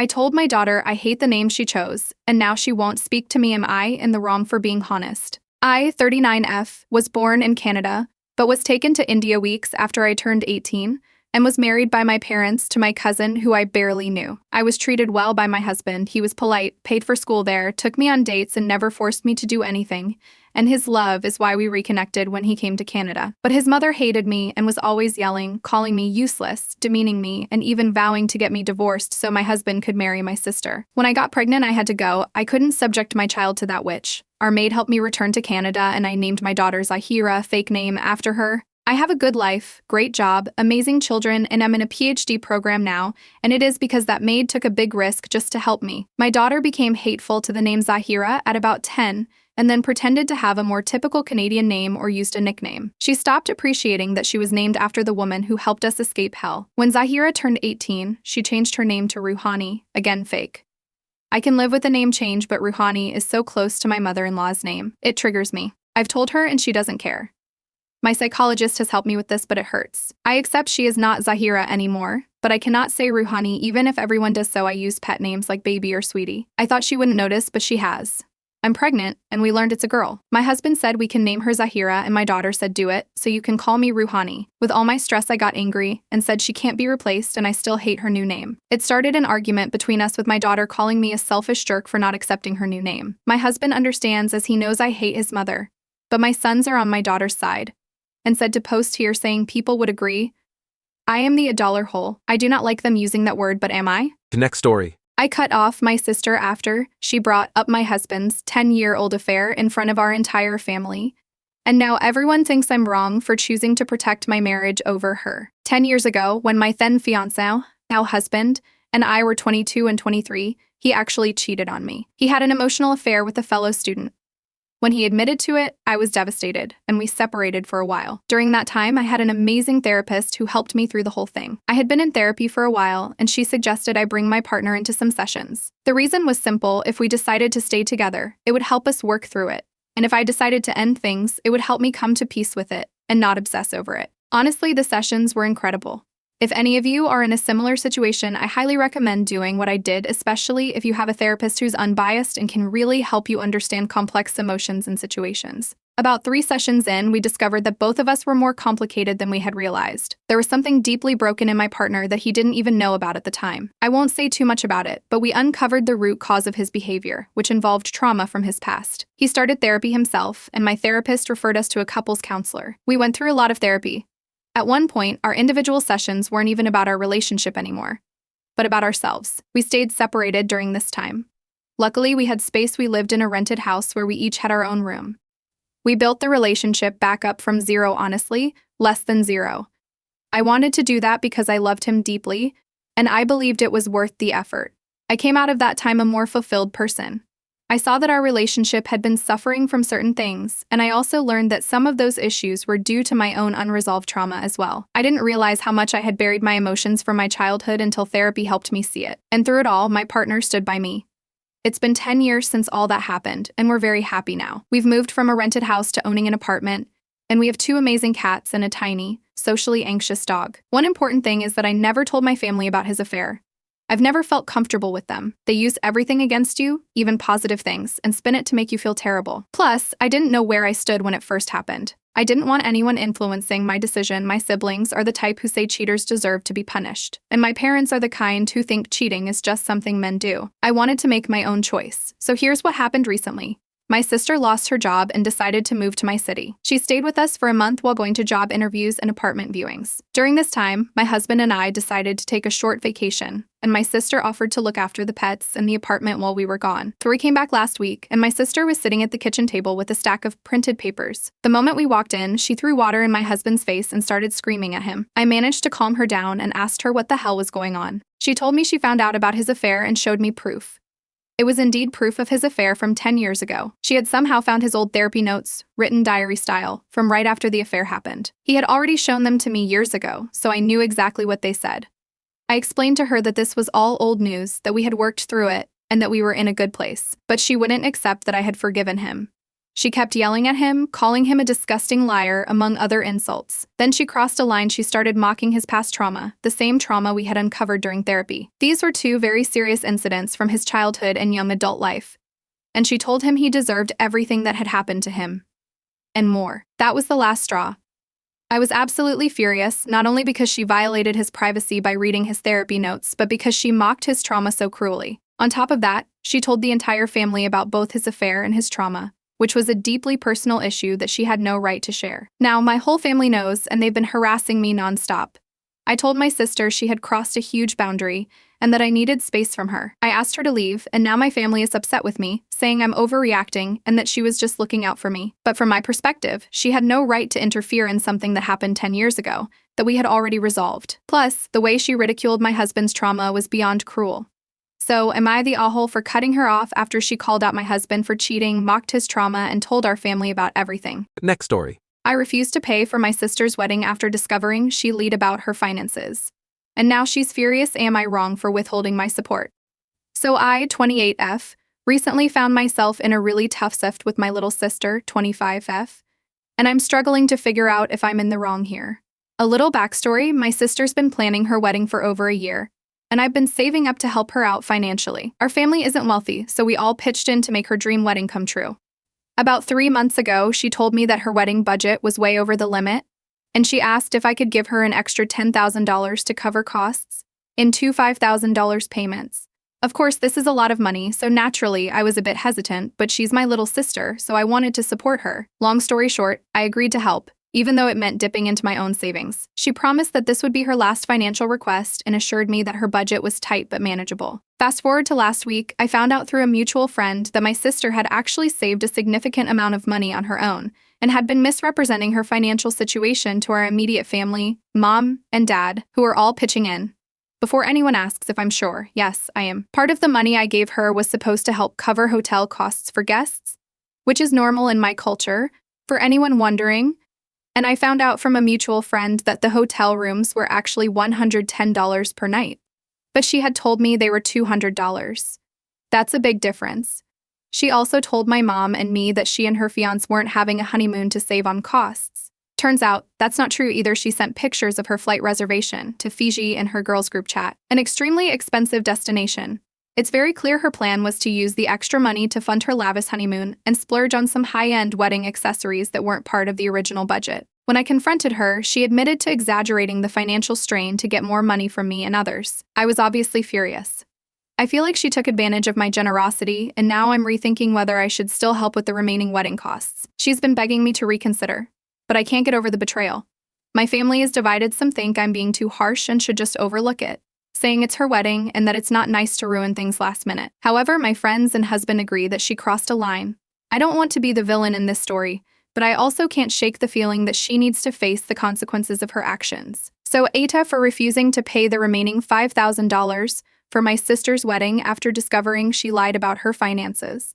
I told my daughter I hate the name she chose, and now she won't speak to me. Am I in the wrong for being honest? I, 39F, was born in Canada, but was taken to India weeks after I turned 18, and was married by my parents to my cousin who I barely knew. I was treated well by my husband. He was polite, paid for school there, took me on dates, and never forced me to do anything. And his love is why we reconnected when he came to Canada. But his mother hated me and was always yelling, calling me useless, demeaning me, and even vowing to get me divorced so my husband could marry my sister. When I got pregnant, I had to go. I couldn't subject my child to that witch. Our maid helped me return to Canada, and I named my daughter Zahira, fake name, after her. I have a good life, great job, amazing children, and I'm in a PhD program now, and it is because that maid took a big risk just to help me. My daughter became hateful to the name Zahira at about 10, and then pretended to have a more typical Canadian name or used a nickname. She stopped appreciating that she was named after the woman who helped us escape hell. When Zahira turned 18, she changed her name to Ruhani, again fake. I can live with the name change, but Ruhani is so close to my mother-in-law's name. It triggers me. I've told her and she doesn't care. My psychologist has helped me with this, but it hurts. I accept she is not Zahira anymore, but I cannot say Ruhani even if everyone does so. I use pet names like baby or sweetie. I thought she wouldn't notice, but she has. I'm pregnant, and we learned it's a girl. My husband said we can name her Zahira, and my daughter said do it, so you can call me Ruhani. With all my stress, I got angry and said she can't be replaced, and I still hate her new name. It started an argument between us, with my daughter calling me a selfish jerk for not accepting her new name. My husband understands as he knows I hate his mother, but my sons are on my daughter's side, and said to post here saying people would agree. I am the $1 hole. I do not like them using that word, but am I? The next story. I cut off my sister after she brought up my husband's 10-year-old affair in front of our entire family, and now everyone thinks I'm wrong for choosing to protect my marriage over her. 10 years ago, when my then fiancé, now husband, and I were 22 and 23, he actually cheated on me. He had an emotional affair with a fellow student. When he admitted to it, I was devastated, and we separated for a while. During that time, I had an amazing therapist who helped me through the whole thing. I had been in therapy for a while, and she suggested I bring my partner into some sessions. The reason was simple: if we decided to stay together, it would help us work through it. And if I decided to end things, it would help me come to peace with it and not obsess over it. Honestly, the sessions were incredible. If any of you are in a similar situation, I highly recommend doing what I did, especially if you have a therapist who's unbiased and can really help you understand complex emotions and situations. About 3 sessions in, we discovered that both of us were more complicated than we had realized. There was something deeply broken in my partner that he didn't even know about at the time. I won't say too much about it, but we uncovered the root cause of his behavior, which involved trauma from his past. He started therapy himself, and my therapist referred us to a couples counselor. We went through a lot of therapy. At one point, our individual sessions weren't even about our relationship anymore, but about ourselves. We stayed separated during this time. Luckily, we had space. We lived in a rented house where we each had our own room. We built the relationship back up from 0, honestly, less than 0. I wanted to do that because I loved him deeply, and I believed it was worth the effort. I came out of that time a more fulfilled person. I saw that our relationship had been suffering from certain things, and I also learned that some of those issues were due to my own unresolved trauma as well. I didn't realize how much I had buried my emotions from my childhood until therapy helped me see it. And through it all, my partner stood by me. It's been 10 years since all that happened, and we're very happy now. We've moved from a rented house to owning an apartment, and we have 2 amazing cats and a tiny, socially anxious dog. One important thing is that I never told my family about his affair. I've never felt comfortable with them. They use everything against you, even positive things, and spin it to make you feel terrible. Plus, I didn't know where I stood when it first happened. I didn't want anyone influencing my decision. My siblings are the type who say cheaters deserve to be punished, and my parents are the kind who think cheating is just something men do. I wanted to make my own choice. So here's what happened recently. My sister lost her job and decided to move to my city. She stayed with us for a month while going to job interviews and apartment viewings. During this time, my husband and I decided to take a short vacation, and my sister offered to look after the pets and the apartment while we were gone. So we came back last week, and my sister was sitting at the kitchen table with a stack of printed papers. The moment we walked in, she threw water in my husband's face and started screaming at him. I managed to calm her down and asked her what the hell was going on. She told me she found out about his affair and showed me proof. It was indeed proof of his affair from 10 years ago. She had somehow found his old therapy notes, written diary style, from right after the affair happened. He had already shown them to me years ago, so I knew exactly what they said. I explained to her that this was all old news, that we had worked through it, and that we were in a good place. But she wouldn't accept that I had forgiven him. She kept yelling at him, calling him a disgusting liar, among other insults. Then she crossed a line. She started mocking his past trauma, the same trauma we had uncovered during therapy. These were two very serious incidents from his childhood and young adult life. And she told him he deserved everything that had happened to him. And more. That was the last straw. I was absolutely furious, not only because she violated his privacy by reading his therapy notes, but because she mocked his trauma so cruelly. On top of that, she told the entire family about both his affair and his trauma, which was a deeply personal issue that she had no right to share. Now, my whole family knows, and they've been harassing me nonstop. I told my sister she had crossed a huge boundary and that I needed space from her. I asked her to leave, and now my family is upset with me, saying I'm overreacting and that she was just looking out for me. But from my perspective, she had no right to interfere in something that happened 10 years ago, that we had already resolved. Plus, the way she ridiculed my husband's trauma was beyond cruel. So, am I the a-hole for cutting her off after she called out my husband for cheating, mocked his trauma, and told our family about everything? Next story. I refused to pay for my sister's wedding after discovering she lied about her finances. And now she's furious. Am I wrong for withholding my support? So I, 28F, recently found myself in a really tough sift with my little sister, 25F, and I'm struggling to figure out if I'm in the wrong here. A little backstory: my sister's been planning her wedding for over a year, and I've been saving up to help her out financially. Our family isn't wealthy, so we all pitched in to make her dream wedding come true. About 3 months ago, she told me that her wedding budget was way over the limit, and she asked if I could give her an extra $10,000 to cover costs in two $5,000 payments. Of course, this is a lot of money, so naturally I was a bit hesitant, but she's my little sister, so I wanted to support her. Long story short, I agreed to help, even though it meant dipping into my own savings. She promised that this would be her last financial request and assured me that her budget was tight but manageable. Fast forward to last week, I found out through a mutual friend that my sister had actually saved a significant amount of money on her own and had been misrepresenting her financial situation to our immediate family, mom and dad, who are all pitching in. Before anyone asks if I'm sure, yes, I am. Part of the money I gave her was supposed to help cover hotel costs for guests, which is normal in my culture, for anyone wondering. And I found out from a mutual friend that the hotel rooms were actually $110 per night. But she had told me they were $200. That's a big difference. She also told my mom and me that she and her fiancé weren't having a honeymoon to save on costs. Turns out, that's not true either. She sent pictures of her flight reservation to Fiji in her girls' group chat, an extremely expensive destination. It's very clear her plan was to use the extra money to fund her lavish honeymoon and splurge on some high-end wedding accessories that weren't part of the original budget. When I confronted her, she admitted to exaggerating the financial strain to get more money from me and others. I was obviously furious. I feel like she took advantage of my generosity, and now I'm rethinking whether I should still help with the remaining wedding costs. She's been begging me to reconsider, but I can't get over the betrayal. My family is divided. Some think I'm being too harsh and should just overlook it, saying it's her wedding and that it's not nice to ruin things last minute. However, my friends and husband agree that she crossed a line. I don't want to be the villain in this story, but I also can't shake the feeling that she needs to face the consequences of her actions. So Eta for refusing to pay the remaining $5,000 for my sister's wedding after discovering she lied about her finances.